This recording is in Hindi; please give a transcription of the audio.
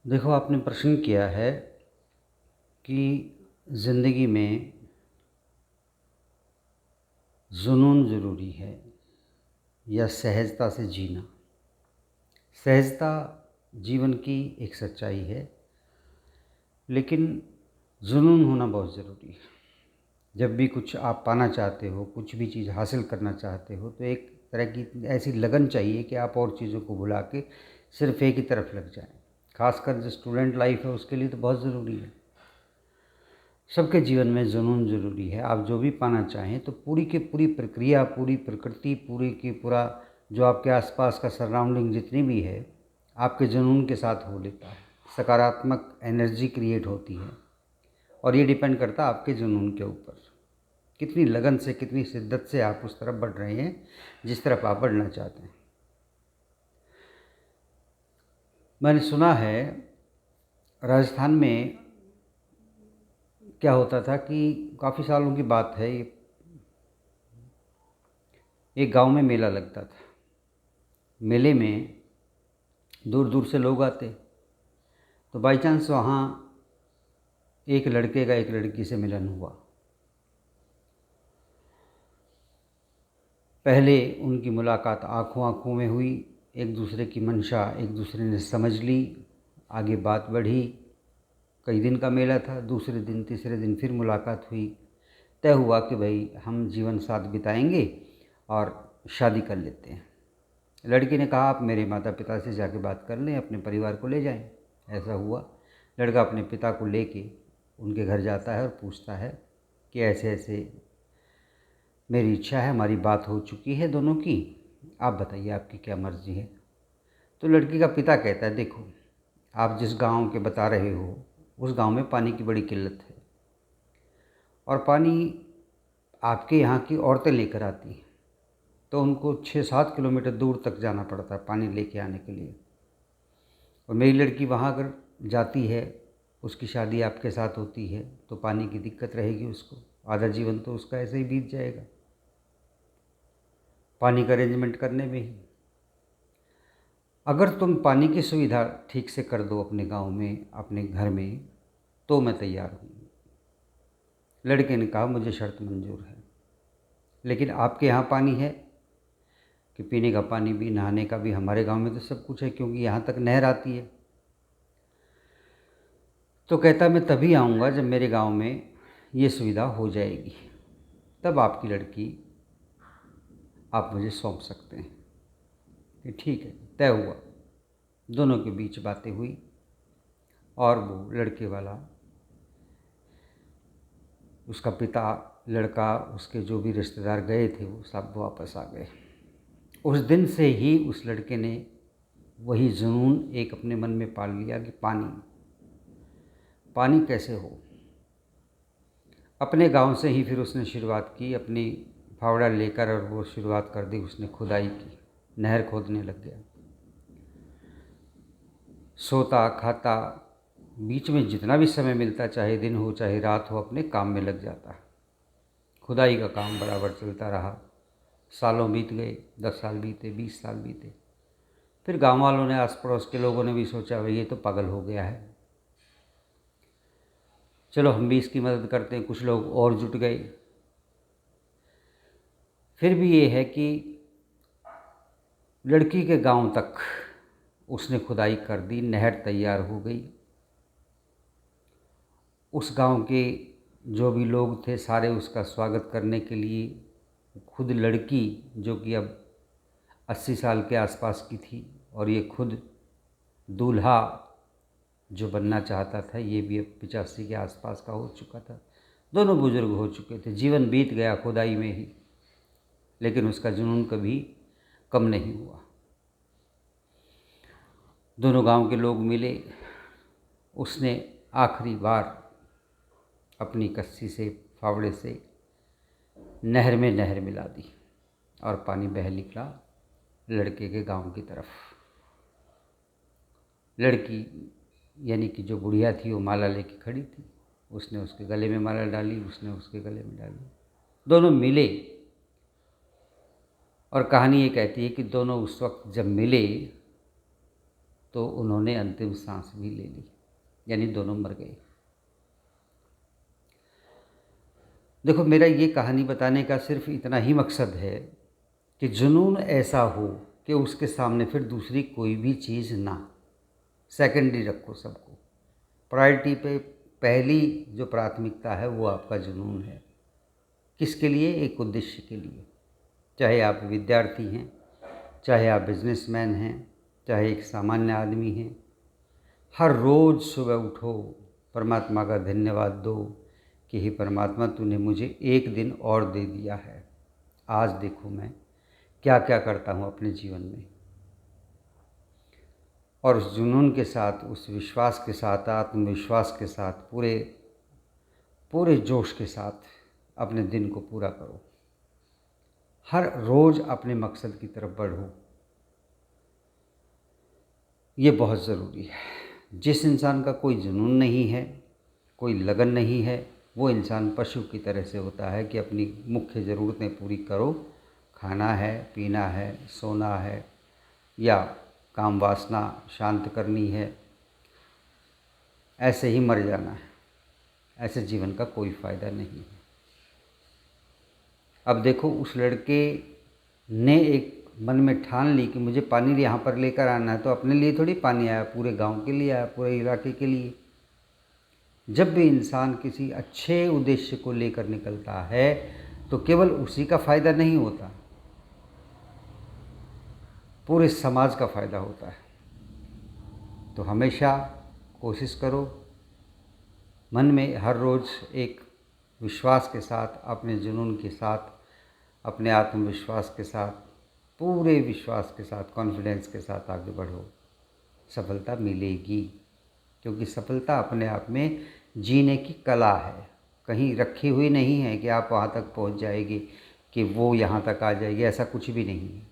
देखो, आपने प्रश्न किया है कि ज़िंदगी में जुनून ज़रूरी है या सहजता से जीना। सहजता जीवन की एक सच्चाई है, लेकिन जुनून होना बहुत ज़रूरी है। जब भी कुछ आप पाना चाहते हो, कुछ भी चीज़ हासिल करना चाहते हो, तो एक तरह की ऐसी लगन चाहिए कि आप और चीज़ों को भुला के सिर्फ़ एक ही तरफ लग जाएं। ख़ासकर जो स्टूडेंट लाइफ है उसके लिए तो बहुत ज़रूरी है। सबके जीवन में जुनून ज़रूरी है। आप जो भी पाना चाहें तो पूरी की पूरी प्रक्रिया, पूरी प्रकृति, पूरी की पूरा जो आपके आसपास का सराउंडिंग जितनी भी है, आपके जुनून के साथ हो लेता है। सकारात्मक एनर्जी क्रिएट होती है और ये डिपेंड करता है आपके जुनून के ऊपर। कितनी लगन से, कितनी शिद्दत से आप उस तरफ बढ़ रहे हैं जिस तरफ आप बढ़ना चाहते हैं। मैंने सुना है राजस्थान में क्या होता था कि काफ़ी सालों की बात है, ये एक गांव में मेला लगता था। मेले में दूर दूर से लोग आते, तो बाई चांस वहाँ एक लड़के का एक लड़की से मिलन हुआ। पहले उनकी मुलाकात आँखों आँखों में हुई, एक दूसरे की मंशा एक दूसरे ने समझ ली, आगे बात बढ़ी। कई दिन का मेला था, दूसरे दिन तीसरे दिन फिर मुलाकात हुई। तय हुआ कि भाई हम जीवन साथ बिताएंगे और शादी कर लेते हैं। लड़की ने कहा, आप मेरे माता पिता से जाके बात कर लें, अपने परिवार को ले जाएं। ऐसा हुआ। लड़का अपने पिता को लेके उनके घर जाता है और पूछता है कि ऐसे ऐसे मेरी इच्छा है, हमारी बात हो चुकी है दोनों की, आप बताइए आपकी क्या मर्ज़ी है। तो लड़की का पिता कहता है, देखो आप जिस गांव के बता रहे हो उस गांव में पानी की बड़ी किल्लत है और पानी आपके यहाँ की औरतें लेकर आती हैं, तो उनको 6-7 किलोमीटर दूर तक जाना पड़ता है पानी लेके आने के लिए। और मेरी लड़की वहाँ अगर जाती है, उसकी शादी आपके साथ होती है, तो पानी की दिक्कत रहेगी उसको, आधा जीवन तो उसका ऐसे ही बीत जाएगा पानी का अरेंजमेंट करने में ही। अगर तुम पानी की सुविधा ठीक से कर दो अपने गांव में, अपने घर में, तो मैं तैयार हूँ। लड़के ने कहा, मुझे शर्त मंजूर है, लेकिन आपके यहाँ पानी है कि पीने का पानी भी, नहाने का भी? हमारे गांव में तो सब कुछ है, क्योंकि यहाँ तक नहर आती है। तो कहता, मैं तभी आऊँगा जब मेरे गांव में ये सुविधा हो जाएगी, तब आपकी लड़की आप मुझे सौंप सकते हैं। कि ठीक है, तय हुआ। दोनों के बीच बातें हुई और वो लड़के वाला, उसका पिता, लड़का, उसके जो भी रिश्तेदार गए थे वो सब वापस आ गए। उस दिन से ही उस लड़के ने वही जुनून एक अपने मन में पाल लिया कि पानी पानी कैसे हो। अपने गांव से ही फिर उसने शुरुआत की, अपनी फावड़ा लेकर, और वो शुरुआत कर दी उसने खुदाई की, नहर खोदने लग गया। सोता खाता, बीच में जितना भी समय मिलता, चाहे दिन हो चाहे रात हो, अपने काम में लग जाता। खुदाई का काम बराबर चलता रहा। सालों बीत गए, 10 साल बीते, 20 साल बीते। फिर गांव वालों ने, आस पड़ोस के लोगों ने भी सोचा, भाई ये तो पागल हो गया है, चलो हम भी इसकी मदद करते हैं। कुछ लोग और जुट गए। फिर भी ये है कि लड़की के गांव तक उसने खुदाई कर दी, नहर तैयार हो गई। उस गांव के जो भी लोग थे सारे उसका स्वागत करने के लिए, खुद लड़की जो कि अब 80 साल के आसपास की थी, और ये खुद दूल्हा जो बनना चाहता था, ये भी अब 85 के आसपास का हो चुका था। दोनों बुजुर्ग हो चुके थे, जीवन बीत गया खुदाई में ही, लेकिन उसका जुनून कभी कम नहीं हुआ। दोनों गांव के लोग मिले। उसने आखिरी बार अपनी कस्सी से, फावड़े से नहर में नहर मिला दी और पानी बह निकला लड़के के गांव की तरफ। लड़की यानी कि जो बुढ़िया थी वो माला लेके खड़ी थी। उसने उसके गले में माला डाली, उसने उसके गले में डाली। दोनों मिले और कहानी ये कहती है कि दोनों उस वक्त जब मिले तो उन्होंने अंतिम सांस भी ले ली, यानी दोनों मर गए। देखो, मेरा ये कहानी बताने का सिर्फ इतना ही मकसद है कि जुनून ऐसा हो कि उसके सामने फिर दूसरी कोई भी चीज़ ना, सेकेंडरी रखो सबको। प्रायोरिटी पे पहली जो प्राथमिकता है वो आपका जुनून है। किसके लिए? एक उद्देश्य के लिए। चाहे आप विद्यार्थी हैं, चाहे आप बिजनेसमैन हैं, चाहे एक सामान्य आदमी हैं, हर रोज़ सुबह उठो, परमात्मा का धन्यवाद दो कि हे परमात्मा, तूने मुझे एक दिन और दे दिया है। आज देखो मैं क्या क्या करता हूँ अपने जीवन में। और उस जुनून के साथ, उस विश्वास के साथ, आत्मविश्वास के साथ, पूरे जोश के साथ अपने दिन को पूरा करो। हर रोज़ अपने मकसद की तरफ बढ़ो। ये बहुत ज़रूरी है। जिस इंसान का कोई जुनून नहीं है, कोई लगन नहीं है, वो इंसान पशु की तरह से होता है कि अपनी मुख्य ज़रूरतें पूरी करो, खाना है, पीना है, सोना है, या काम वासना शांत करनी है, ऐसे ही मर जाना है। ऐसे जीवन का कोई फ़ायदा नहीं है। अब देखो, उस लड़के ने एक मन में ठान ली कि मुझे पानी यहाँ पर लेकर आना है, तो अपने लिए थोड़ी पानी आया, पूरे गांव के लिए आया, पूरे इलाके के लिए। जब भी इंसान किसी अच्छे उद्देश्य को लेकर निकलता है तो केवल उसी का फ़ायदा नहीं होता, पूरे समाज का फ़ायदा होता है। तो हमेशा कोशिश करो, मन में हर रोज़ एक विश्वास के साथ, अपने जुनून के साथ, अपने आत्मविश्वास के साथ, पूरे विश्वास के साथ, कॉन्फिडेंस के साथ आगे बढ़ो। सफलता मिलेगी, क्योंकि सफलता अपने आप में जीने की कला है, कहीं रखी हुई नहीं है कि आप वहाँ तक पहुँच जाएगी, कि वो यहाँ तक आ जाएगी। ऐसा कुछ भी नहीं है।